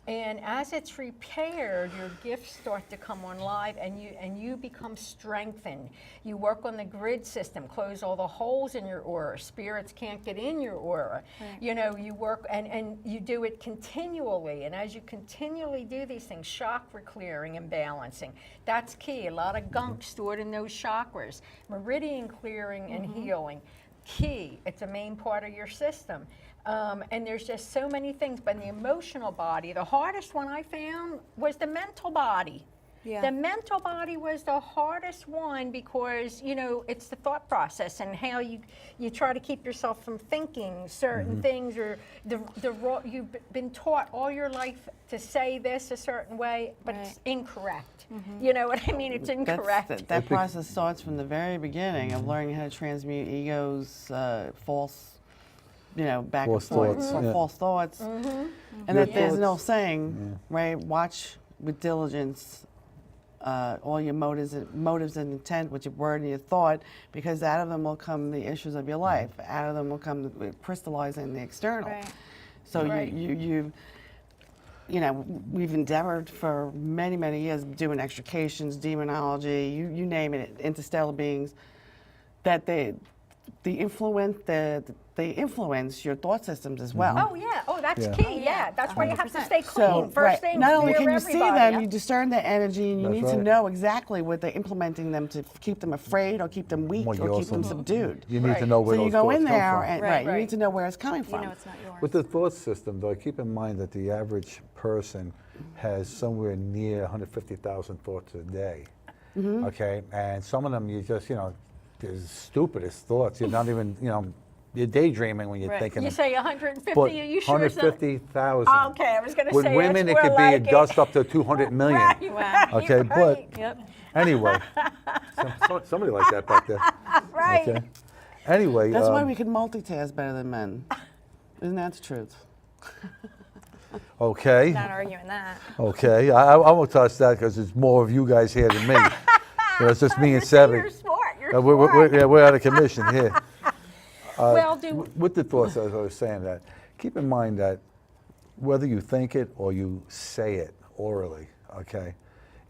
And as it's repaired, your gifts start to come on live, and you become strengthened. You work on the grid system, close all the holes in your aura. Spirits can't get in your aura. Right. You work, and you do it continually. And as you continually do these things, chakra clearing and balancing, that's key. A lot of gunk stored in those chakras. Meridian clearing and healing, key. It's a main part of your system. And there's just so many things, but in the emotional body, the hardest one I found was the mental body. Yeah. The mental body was the hardest one because, it's the thought process and how you try to keep yourself from thinking certain things, or you've been taught all your life to say this a certain way, but it's incorrect. You know what I mean? It's incorrect. That process starts from the very beginning of learning how to transmute ego's false back False and forth, thoughts, or yeah. false thoughts. And that there's no saying, right? Watch with diligence all your motives and intent with your word and your thought, because out of them will come the issues of your life. Out of them will come crystallizing the external. Right. So Right. we've endeavored for many, many years doing extrications, demonology, you name it, interstellar beings, that they influence your thought systems as well. Oh yeah. Oh, that's Yeah. key. Yeah, that's why you have to stay clean. So, First thing, not only clear can you see everybody. them, you discern their energy, and you That's need to right. know exactly what they're implementing them to keep them afraid or keep them weak Well, you or keep them also- subdued. You need to Right. know where So you those go thoughts in come there, from. and Right. you need to know where it's coming You from. know it's not yours. With the thought system, though, keep in mind that the average person has somewhere near 150,000 thoughts a day. Okay, and some of them you just, they're the stupidest thoughts. You're not even, you're daydreaming when you're Right. thinking. You say 150. But Are you sure it's not? 150,000. Okay, I was going to With say women, that's it could more be like a dust up to 200 million. Right, Wow. right, Okay, right. but Yep. anyway, somebody like that back there. Right. Okay. Anyway, That's why we can multitask better than men. Isn't that the truth? okay, Not arguing that. okay. I won't touch that because there's more of you guys here than me. It's just me and Sebby. You're smart. You're We're, smart. we're out of commission here. Well, do With the thoughts, as I was saying that, keep in mind that whether you think it or you say it orally, okay,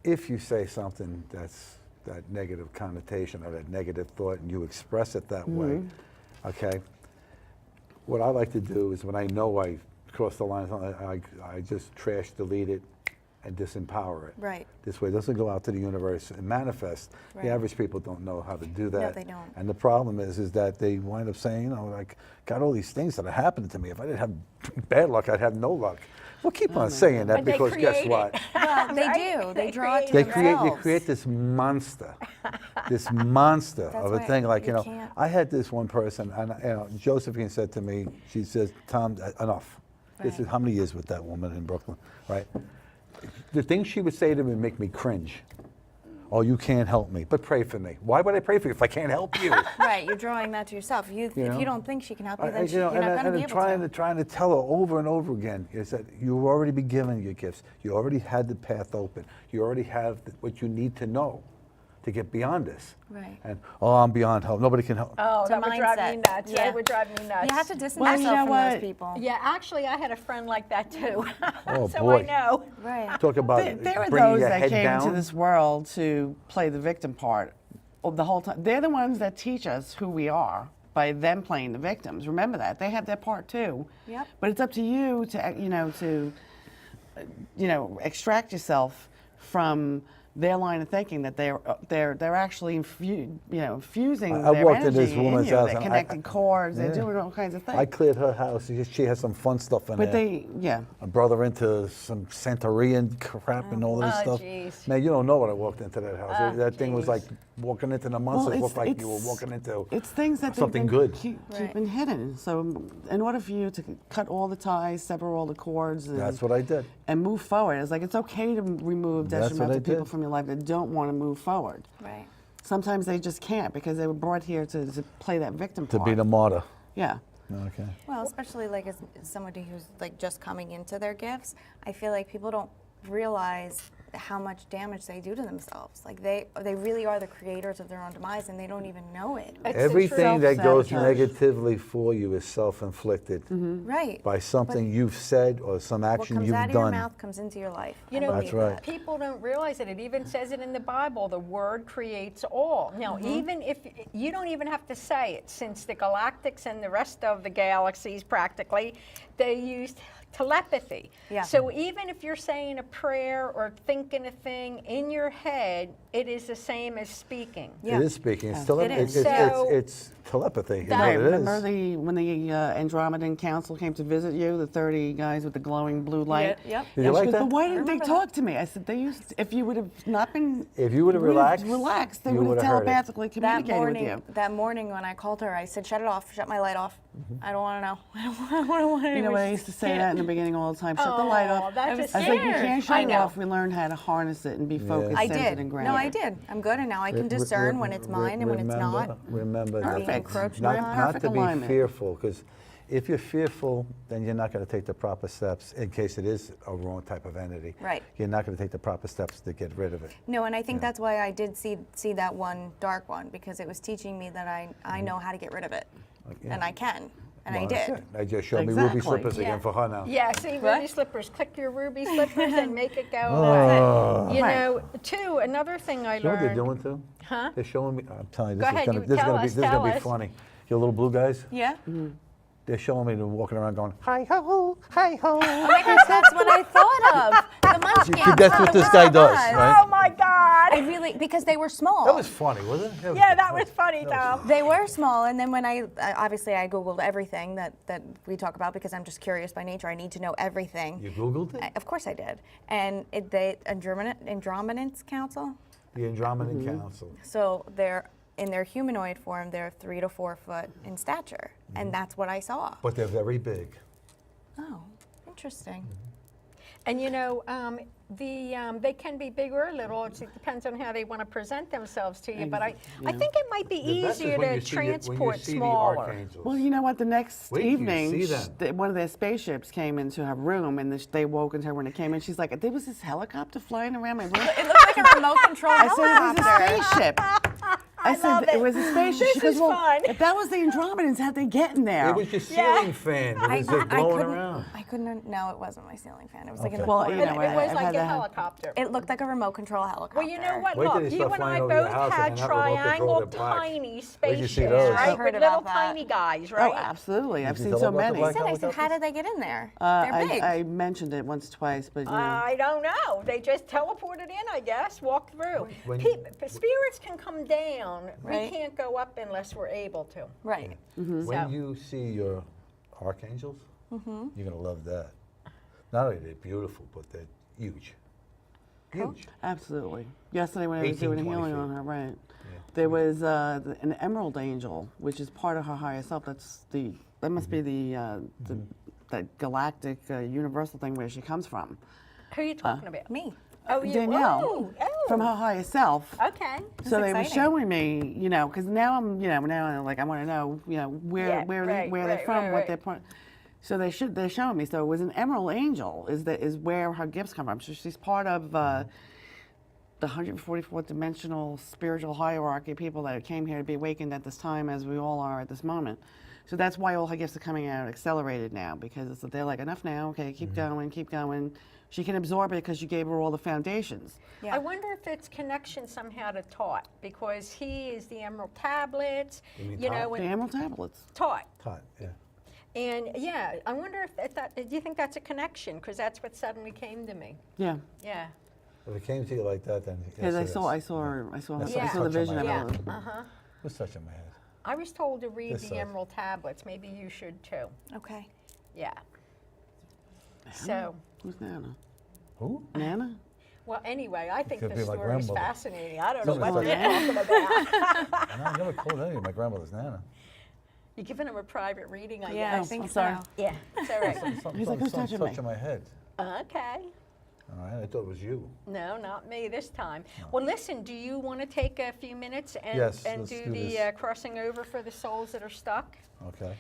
if you say something that's that negative connotation or that negative thought and you express it that way, okay, what I like to do is when I know I crossed the line, I just trash delete it and disempower it. Right. This way it doesn't go out to the universe and manifest. Right. The average people don't know how to do that. they don't. And the problem is that they wind up saying, like, got all these things that are happening to me. If I didn't have bad luck, I'd have no luck. Well, keep on saying that And they because guess create what? it. Well, they Right? do. They draw it to They themselves. create this monster of a right. thing. Like, You can't- I had this one person, and Josephine said to me, she says, Tom, enough. This is Right. how many years with that woman in Brooklyn, right? The things she would say to me make me cringe. Oh, you can't help me, but pray for me. Why would I pray for you if I can't help you? Right, you're drawing that to yourself. If know? you don't think she can help you, I- then you know, you're not and going to be I'm able trying to tell her over and over again is that you've already been given your gifts. You already had the path open. You already have what you need to know to get beyond this. Right. And I'm beyond help. Nobody can help. Oh, It's a that would drive me mindset. nuts. Yeah. That would drive me nuts. You have to distance Well, you yourself know from what? those people. Yeah, actually, I had a friend like that too. Oh, so boy. I know. Right. Talk about There are bringing those your that head came down. into this world to play the victim part the whole time. They're the ones that teach us who we are by them playing the victims. Remember that. They have their part too. Yep. But it's up to you to extract yourself from their line of thinking that they're actually infusing I their walked in energy this woman's in you. house They're and connecting cords. They're Yeah. doing all kinds of things. I cleared her house. She has some fun stuff in but there. yeah. I brought her into some Santeria crap and all this Oh, stuff. jeez. Man, you don't know what I walked into that house. Oh, that thing was jeez. like walking into the monsters. Looked like you were walking into It's things that they've something been good. keeping hidden. So in order for you to cut all the ties, sever all the cords, That's what I did. and move forward, it's like it's okay to remove That's what I detrimental people did. from your life that don't want to move forward. Right. Sometimes they just can't because they were brought here to play that victim To part. be the martyr. Yeah. Okay. Well, especially like as somebody who's like just coming into their gifts, I feel like people don't realize how much damage they do to themselves. Like they really are the creators of their own demise and they don't even know it. It's the Everything truth. that goes Self-sabotage. negatively for you is self-inflicted Right. by something you've said or some What action comes you've out of your done. mouth comes into your life. You I know, That's believe right. that. people don't realize it. It even says it in the Bible. The word creates all. Now, even if you don't even have to say it, since the galactics and the rest of the galaxies practically, they used telepathy. Yeah. So even if you're saying a prayer or thinking a thing in your head, it is the same as speaking. Yeah. It is speaking. It's, It is. it's telepathy. You know That- what it Remember is. when the Andromedan Council came to visit you, the 30 guys with the glowing blue light? Yep. Did you And she like goes, that? But why didn't they remember talk to me? I said, they used. If you would have not been, If you would have relaxed, they you would would have have heard it. telepathically That communicated with you. morning when I called her, I said, shut it off, shut my light off. Mm-hmm. I don't want to know. I don't want to You know what I used to say that in the beginning all the time. Shut the light off. that's I a was like, you scare. can't shut I it know. off. We learned how to harness it and be focused, I centered, did. and No, grounded. I did. I'm good, and now I can discern when it's mine and when it's not. Remember Being that encroached not, on. not Perfect to be alignment. fearful, because If you're fearful, then you're not going to take the proper steps in case it is a wrong type of entity. Right. You're not going to take the proper steps to get rid of it. No, and I think that's why I did see that one dark one, because it was teaching me that I know how to get rid of it, Yeah. and I can, and Well, I that's did. it. They just showed me ruby Exactly. slippers again Yeah. for her now. Yeah, see, What? ruby slippers. Click your ruby slippers and make it go Oh. away. You Right. know, too, another thing I You know what they're learned. doing too? Huh? They're showing me. I'm telling you, Go this ahead, is you going to tell us, this is gonna be tell us. funny. Your little blue guys. Yeah. They're showing me them walking around going, hi ho, hi ho. Oh my gosh, that's what I thought of. The munchkins. That's what this guy does, right? Oh my God! I really, because they were small. That was funny, wasn't it? Yeah, that was funny, Tom. They were small, and then when obviously I Googled everything that we talk about, because I'm just curious by nature. I need to know everything. You Googled it? Of course I did. And Andromenance Council. The Andromedan Council. So they're, in their humanoid form, they're 3 to 4 foot in stature. And that's what I saw. But they're very big. Oh, interesting. And you know, they can be big or little. It depends on how they want to present themselves to you. But I think it might be The best is easier when to you see transport when you see smaller. the archangels. Well, you know what? The next Wait till you evening, see them. one of their spaceships came into her room, and they woke into her when it came in. She's like, "There was this helicopter flying around my room." It looked like a remote control I said, "It was a helicopter. spaceship." I love said, it. "It was a spaceship." This She goes, is "Well, fun. if that was the Andromedans, how'd they get in there?" It was your Yeah. ceiling fan. It was blowing around. I couldn't. No, it wasn't my ceiling fan. It was like in the Okay. Well, corner. you know, It was I've like had a that. helicopter. It looked like a remote control helicopter. Well, you know what? Wait till Look, they you start and I flying over your both house had and have a remote control triangle, of their black. tiny Where'd you see spaceships, those? right? I've heard With little about that. tiny guys, Oh, right? absolutely. I've you seen tell so them about the many. I black said, helicopters? how did they get in there? They're big. I mentioned it once, twice, but you know. I don't know. They just teleported in, I guess, walked through. When- Spirits can come down. Right. We can't go up unless we're able to. Right. Mm-hmm. So- When you see your archangels, you're going to love that. Not only are they beautiful, but they're huge. Huge. Absolutely. Yesterday when I was doing 18, 20 healing feet. on her, right? There was an emerald angel, which is part of her higher self. That must be that galactic universal thing where she comes from. Who are you talking about? Me. Oh, you. Danielle, Oh. from her higher self. Okay. So they were exciting. showing me, because now I'm like I want to know, where Yeah, where right, they're right, from, right, what right. they're part. So they're showing me. So it was an emerald angel is where her gifts come from. So she's part of the 144th dimensional spiritual hierarchy of people that came here to be awakened at this time, as we all are at this moment. So that's why all her gifts are coming out accelerated now, because they're like, enough now, okay, keep going, keep going. She can absorb it because you gave her all the foundations. Yeah. I wonder if it's connection somehow to Taught, because he is the Emerald Tablets, You mean you know, Taught? The and emerald tablets. Taught. Hot, yeah. And yeah, I wonder if do you think that's a connection? Because that's what suddenly came to me. Yeah. Yeah. If it came to you like that, then Because yes, it I is. saw her. I saw That's her. like I saw the touching vision my of Yeah. her. Uh-huh. Who's touching my head? I was told to read This the side. Emerald Tablets. Maybe you should too. Okay. Yeah. So, Who's Nana? Who? Nana? well, anyway, I think Could the be my story is grandmother. fascinating. I don't know Somebody's what they're like- talking about. And I never called any of my grandmother's Nana. You're giving him a private reading, I Yeah, I guess. think I'm so. sorry. Yeah, it's all right. He's like, who's touching me? touching my head. Okay. All right, I thought it was you. No, not me this time. Well, listen, do you want to take a few minutes and, Yes, and let's do do the this. crossing over for the souls that are stuck? Okay.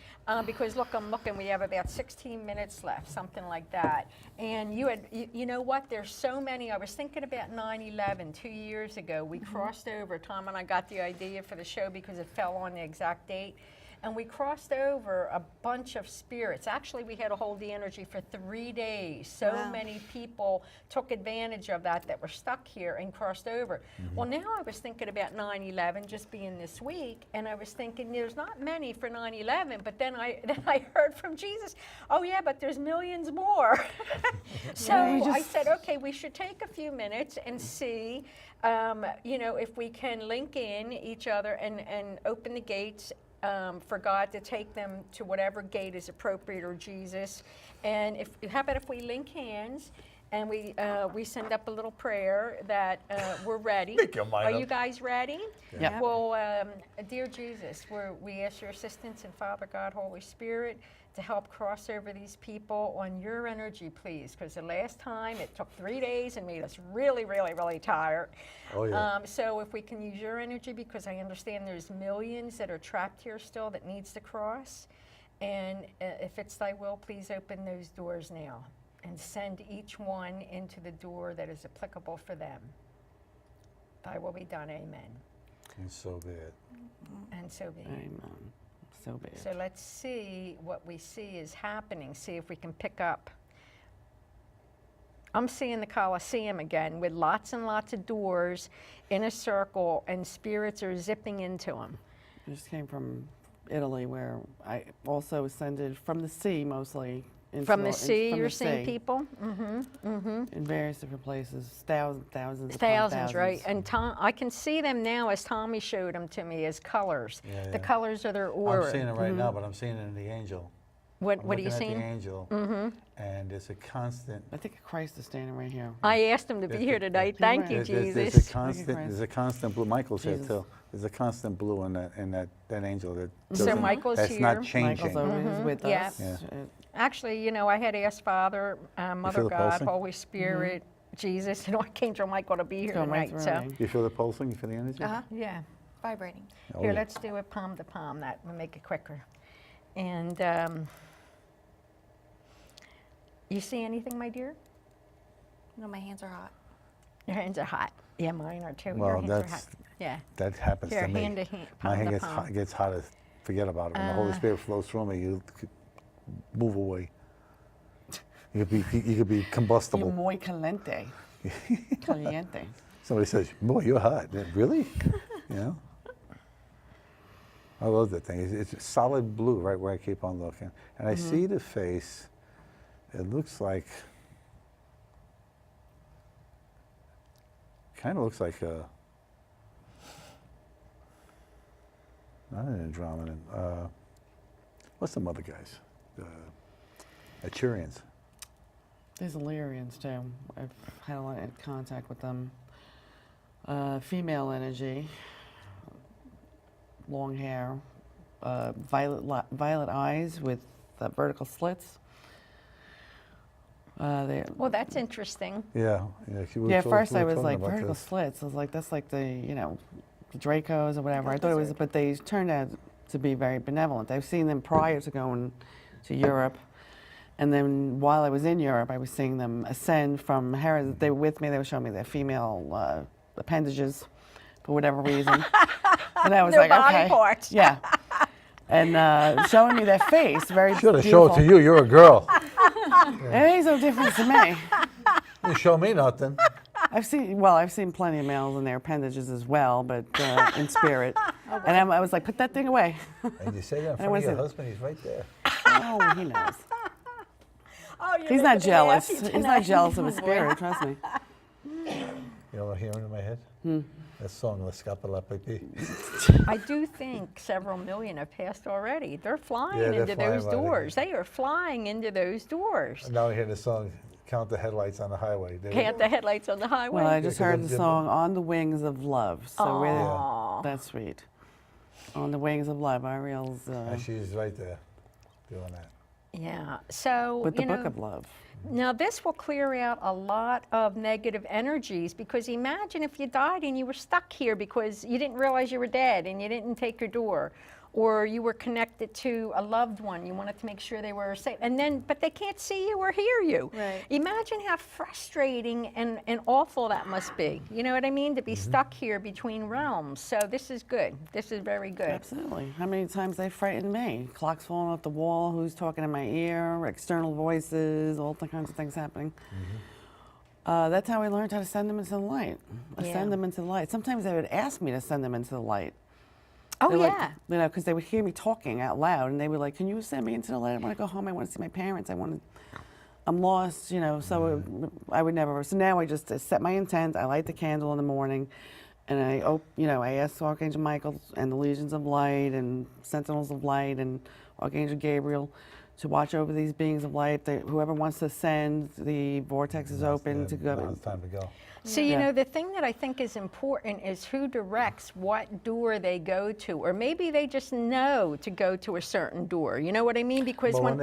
Because look, I'm looking, we have about 16 minutes left, something like that. And you know what, there's so many. I was thinking about 9/11 2 years ago. We crossed over, Tom and I got the idea for the show because it fell on the exact date. And we crossed over a bunch of spirits. Actually, we had to hold the energy for 3 days. So Wow. many people took advantage of that were stuck here and crossed over. Well, now I was thinking about 9/11 just being this week, and I was thinking there's not many for 9/11, but then I heard from Jesus, oh yeah, but there's millions more. So I said, okay, we should take a few minutes and see, if we can link in each other and open the gates for God to take them to whatever gate is appropriate, or Jesus. And how about if we link hands and we send up a little prayer that we're ready. Make your mind Are up. you guys ready? Yep. Well, dear Jesus, we ask your assistance in Father God, Holy Spirit, to help cross over these people on your energy, please, because the last time it took 3 days and made us really, really, really tired. Oh, yeah. So if we can use your energy, because I understand there's millions that are trapped here still that needs to cross, And if it's thy will, please open those doors now and send each one into the door that is applicable for them. Thy will be done, amen. And so be it. And so be it. Amen. So be it. So let's see what we see is happening, see if we can pick up. I'm seeing the Colosseum again with lots and lots of doors in a circle, and spirits are zipping into them. I just came from Italy, where I also ascended from the sea mostly. From the sea, from you're the seeing sea, people? in various different places, thousands upon Thousands, right? thousands. And Tom, I can see them now as Tommy showed them to me as colors. Yeah, The yeah. colors of their aura. I'm seeing it right now, but I'm seeing it in the angel. What I'm are you looking at seeing? the angel, and it's a constant. I think Christ is standing right here. I asked him to be There's here a- tonight. He's Thank right. you, There's Jesus. a constant. Christ. There's a constant blue. Michael's here Jesus. too. There's a constant blue in that angel. That So doesn't- Michael's that's here. not changing. Michael's always with Yeah. us. Yeah. Actually, you know, I had asked Father, Mother feel the God, pulsing? Holy Spirit, Jesus, and Archangel Michael to be here Going right tonight. through So, me. You feel the pulsing? You feel the energy? Uh-huh. yeah. Vibrating. Oh, Here, yeah. let's do it palm to palm. That will make it quicker. And you see anything, my dear? No, my hands are hot. Your hands are hot. Yeah, mine are too. Your Well, hands are hot. that's Yeah. that happens Here, to me. hand to hand, My palm hand to gets palm. hot, gets hotter. Forget about it. When the Holy Spirit flows through me, you could move away. You could be You're combustible. muy caliente. Caliente. Somebody says, "Boy, you're hot." Really? You know. I love that thing. It's solid blue, right where I keep on looking, and I see the face. It looks like, kind of looks like a, not an Andromedan. What's some other guys? Achurians. There's Illyrians too. I've had a lot of contact with them. Female energy, long hair, violet eyes with vertical slits. Well, that's interesting. Yeah, yeah. Yeah, at first I was like, about vertical this. slits. I was like, that's like the, the Dracos or whatever. I thought it was, Lizard. but they turned out to be very benevolent. I've seen them prior to going to Europe. And then while I was in Europe, I was seeing them ascend from Herod. They were with me. They were showing me their female appendages for whatever reason. And I was Their like, body okay. parts. Yeah. And showing me their face, very Should have beautiful. showed it to you. You're a girl. It ain't no difference to me. You show me nothing. I've seen plenty of males in their appendages as well, but in spirit. And I was like, put that thing away. And you say that in I front of was your in- husband. He's right there. Oh, he knows. Oh, you're He's not making me laugh jealous. He's tonight. not jealous of his spirit, trust me. You know what I'm hearing in my head? That song, La Scapa La Pipi. I do think several million have passed already. They're flying Yeah, they're into flying those right in. doors. They are flying into those doors. Now I hear the song, Count the Headlights on the Highway. Can't the headlights on the highway? Well, I just 'cause heard I'm the Jimbo. song On the Wings of Love. So really, Aw. that's sweet. On the Wings of Love, Ariel's And she's right there doing that. Yeah. So, with the you Book know, of Love. now this will clear out a lot of negative energies, because imagine if you died and you were stuck here because you didn't realize you were dead and you didn't take your door, or you were connected to a loved one. You wanted to make sure they were safe, and then, but they can't see you or hear you. Right. Imagine how frustrating and awful that must be. You know what I mean? To be stuck here between realms. So this is good. This is very good. Absolutely. How many times they frightened me? Clocks falling off the wall, who's talking in my ear, external voices, all the kinds of things happening. That's how I learned how to send them into the light. Yeah. Send them into the light. Sometimes they would ask me to send them into the light. Oh They yeah. like, because they would hear me talking out loud, and they were like, "Can you send me into the light? I want to go home. I want to see my parents. I'm lost." So I would never. So now I just set my intent. I light the candle in the morning, and I ask Archangel Michael and the legions of light and sentinels of light and Archangel Gabriel to watch over these beings of light. Whoever wants to ascend, the vortex is open to Now go. it's time to go. So, you know, the thing that I think is important is who directs what door they go to, or maybe they just know to go to a certain door. You know what I mean? Because But when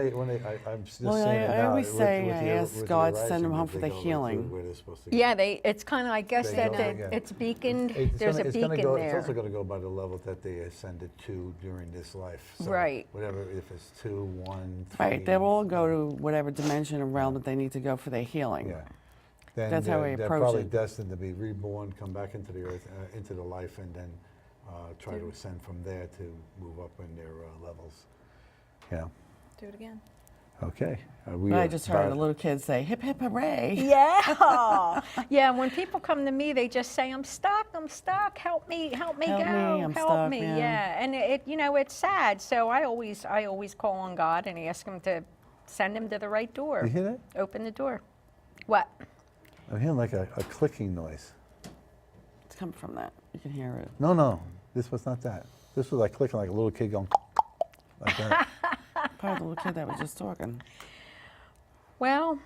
I'm just Well, saying it I now, always with say, your- I ask with God your to send rising, them home that for they the go right healing. to where they're supposed to go. yeah, it's kind of, I guess They that go, yeah. it's beaconed. It's There's gonna- a it's gonna beacon go- there. It's also going to go by the level that they ascended to during this life. So Right. Whatever, if it's 2, 1, 3. Right, they'll all go to whatever dimension and realm that they need to go for their healing. Yeah. Then That's how we they're approach probably it. destined to be reborn, come back into the earth, into the life, and then try to ascend from there to move up in their levels. Yeah. Do it again. Okay. I just heard a little kid say, hip hip hooray. Yeah, yeah. When people come to me, they just say, "I'm stuck. Help me go. Help me, I'm Help stuck," me." yeah. Yeah, and you know, it's sad. So I always call on God and ask Him to send him to the right door. You hear that? Open the door. What? I'm hearing like a clicking noise. It's coming from that. You can hear it. No, this was not that. This was like clicking like a little kid going like that. Probably the little kid that was just talking. Well,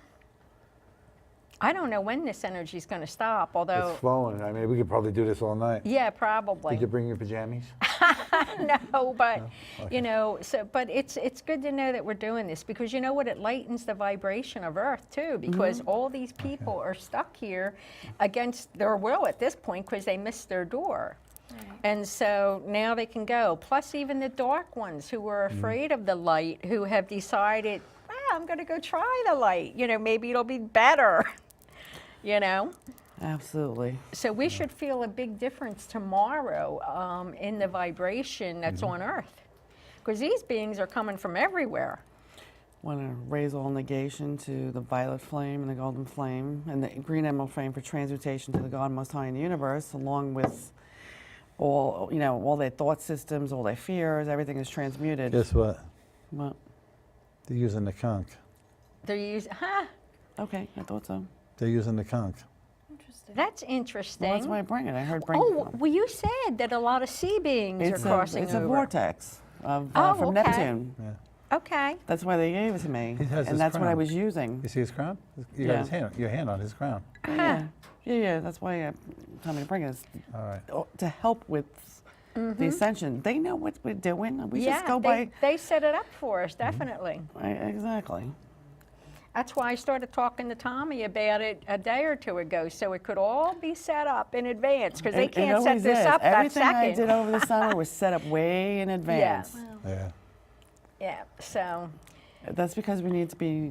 I don't know when this energy's going to stop, although. It's flowing. I mean, we could probably do this all night. Yeah, probably. Did you bring your pajamas? No, but Okay. you know, but it's good to know that we're doing this, because you know what, it lightens the vibration of Earth too, because all these people are stuck here against their will at this point because they missed their door. And so now they can go. Plus even the dark ones who were afraid of the light, who have decided, I'm going to go try the light. You know, maybe it'll be better. You know? Absolutely. So we should feel a big difference tomorrow in the vibration that's on Earth, because these beings are coming from everywhere. Want to raise all negation to the violet flame and the golden flame and the green emerald flame for transmutation to the God Most High in the universe, along with all, you know, all their thought systems, all their fears, everything is transmuted. Guess what? Well, They're using the conch. They're using, okay, I thought so. They're using the conch. Interesting. that's interesting. Well, that's why I bring it. I heard bring Oh, well, you said that a lot of sea beings are crossing it's over. a vortex of, Oh, from okay. Neptune. Yeah. Okay. That's why they gave it to me, He has his and that's what I crown. was using. You see his crown? You Yeah. got his hand, your hand on his crown. Yeah. That's why I told me to bring it All right. to help with the ascension. They know what we're doing. We just go they set it up for us, definitely. Exactly. That's why I started talking to Tommy about it a day or two ago, so it could all be set up in advance, because they It can't set always this is. up that Everything second. I did over the summer was set up way in advance. Yeah. Yeah, so, That's because we need to be,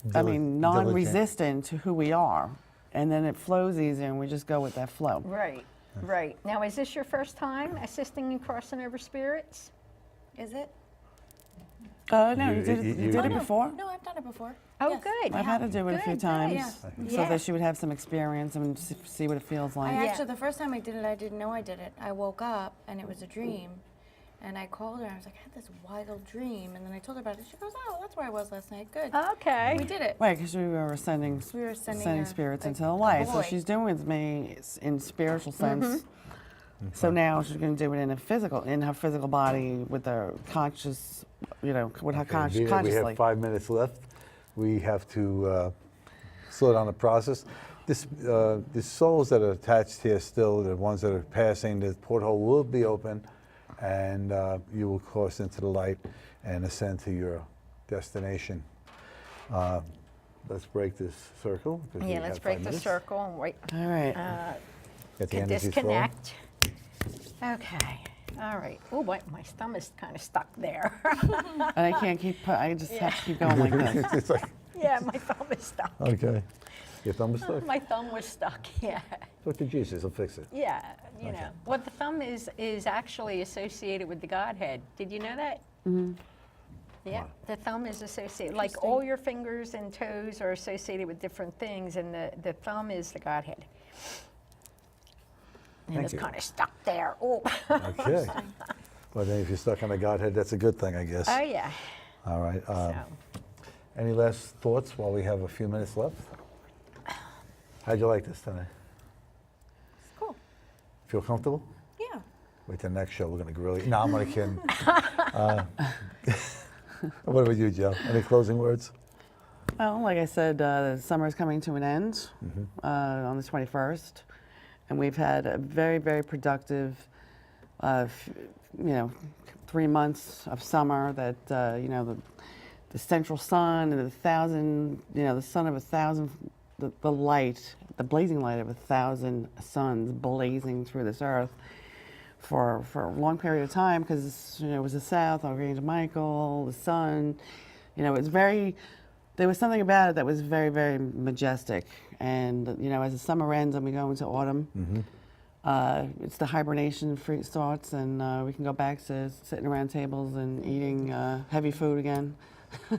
Diligent. non-resistant to who we are, and then it flows easier, and we just go with that flow. right. Now, is this your first time assisting in crossing over spirits? Is it? No, You- you did, you- you did it no, before. No, I've done it before. Oh, Yes. good. I've had to do it a few Good, times, yeah. so Yeah. that she would have some experience and see what it feels like. I actually, the first time I did it, I didn't know I did it. I woke up and it was a dream. And I called her and I was like, I had this wild dream. And then I told her about it. She goes, oh, that's where I was last night. Good. Okay. We did it. Right, because we were sending, We were sending her, spirits like, into the a light. So boy. she's doing with me in spiritual sense. So now she's going to do it in her physical body with her conscious, with her Okay, consciously. We have 5 minutes left. We have to slow down the process. The souls that are attached here still, the ones that are passing, the porthole will be open, and you will cross into the light and ascend to your destination. Let's break this circle. 'cause we Yeah, let's have 5 break the minutes. circle and wait. All right. Get the Can energies flowing. disconnect. Okay. All right. Oh, boy, my thumb is kind of stuck there. And I can't keep, I just have to keep going like this. It's like, Yeah, my thumb is stuck. okay. Your thumb is stuck? My thumb was stuck, yeah. Talk to Jesus, he'll fix it. Yeah, you know. Well, the thumb is actually associated with the Godhead. Did you know that? Mm-hmm. Yeah, the thumb is associated, like all your fingers and toes are associated with different things, and the thumb is the Godhead. And Thank it's you. kind of stuck there. Oh. Okay. Well, then if you're stuck on the Godhead, that's a good thing, I guess. Oh, yeah. All right. So. Any last thoughts while we have a few minutes left? How'd you like this tonight? It's cool. Feel comfortable? Yeah. Wait till the next show, we're going to grill you. No, I'm only kidding. What about you, Joe? Any closing words? Well, like I said, summer is coming to an end on the 21st, and we've had a very, very productive, 3 months of summer. That the central sun and the sun of 1,000, the light, the blazing light of 1,000 suns blazing through this earth for a long period of time, because it was the South, Archangel Michael, the sun. There was something about it that was very, very majestic. And as the summer ends and we go into autumn, it's the hibernation starts, and we can go back to sitting around tables and eating heavy food again.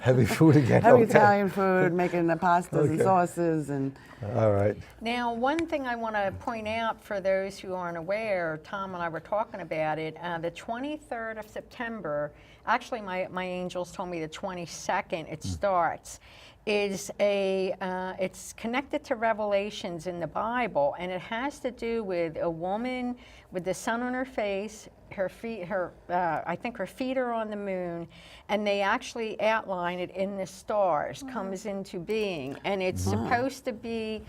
Heavy food again. Heavy Okay. Italian food, making the pastas and Okay. sauces and. All right. Now, one thing I want to point out for those who aren't aware, Tom and I were talking about it, the 23rd of September, actually my angels told me the 22nd it starts, is it's connected to Revelations in the Bible, and it has to do with a woman with the sun on her face, her feet, I think her feet are on the moon, and they actually outline it in the stars, comes into being, and it's supposed to be,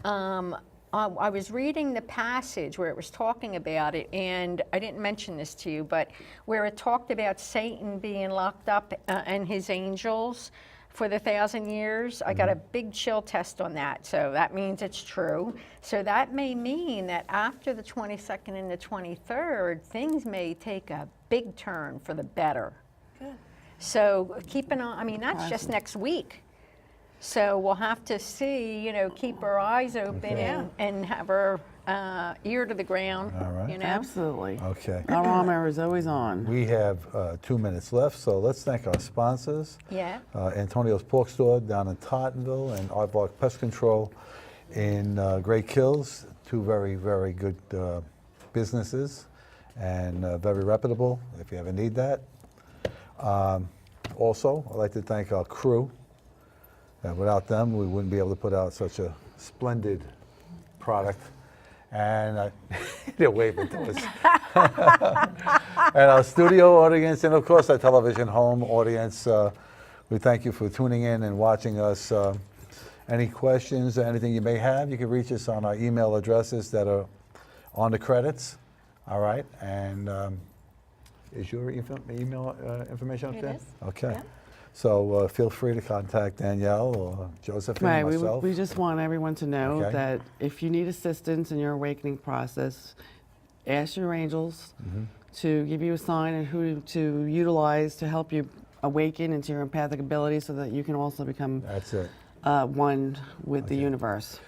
I was reading the passage where it was talking about it, and I didn't mention this to you, but where it talked about Satan being locked up and his angels for the 1,000 years. I got a big chill test on that, so that means it's true. So that may mean that after the 22nd and the 23rd, things may take a big turn for the better. Good. So keep an eye, I mean, that's just next week. So we'll have to see, keep our eyes open and have our ear to the ground, All right. Absolutely. Okay. Our armor is always on. We have 2 minutes left, so let's thank our sponsors. Yeah. Antonio's Pork Store down in Tottenville and Aardvark Pest Control in Great Kills. 2 very, very good businesses and very reputable if you ever need that. Also, I'd like to thank our crew. Without them, we wouldn't be able to put out such a splendid product. And they're waving to us. And our studio audience, and of course our television home audience, we thank you for tuning in and watching us. Any questions or anything you may have, you can reach us on our email addresses that are on the credits. All right, and is your email information up It there? is. Okay. Yeah. So feel free to contact Danielle or Josephine, Right, myself. we just want everyone to know Okay. that if you need assistance in your awakening process, ask your angels to give you a sign and who to utilize to help you awaken into your empathic ability so that you can also become That's it. one with the universe.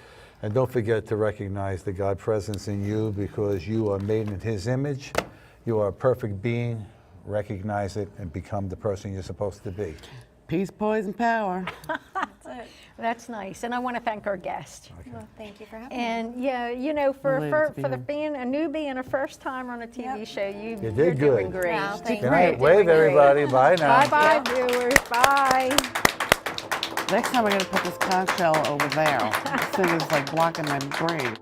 And don't forget to recognize the God presence in you, because you are made in His image. You are a perfect being. Recognize it and become the person you're supposed to be. Peace, poise, and power. That's it. That's nice, and I want to thank our guest. Well, thank you for having me. And yeah, for Related to the being- being a newbie and a first timer on a TV show, you're did doing good. great. Wow, thank Good you. night. Wave, everybody. Bye now. Bye bye, viewers. Bye. Next time we're going to put this conch shell over there. This thing is like blocking my brain.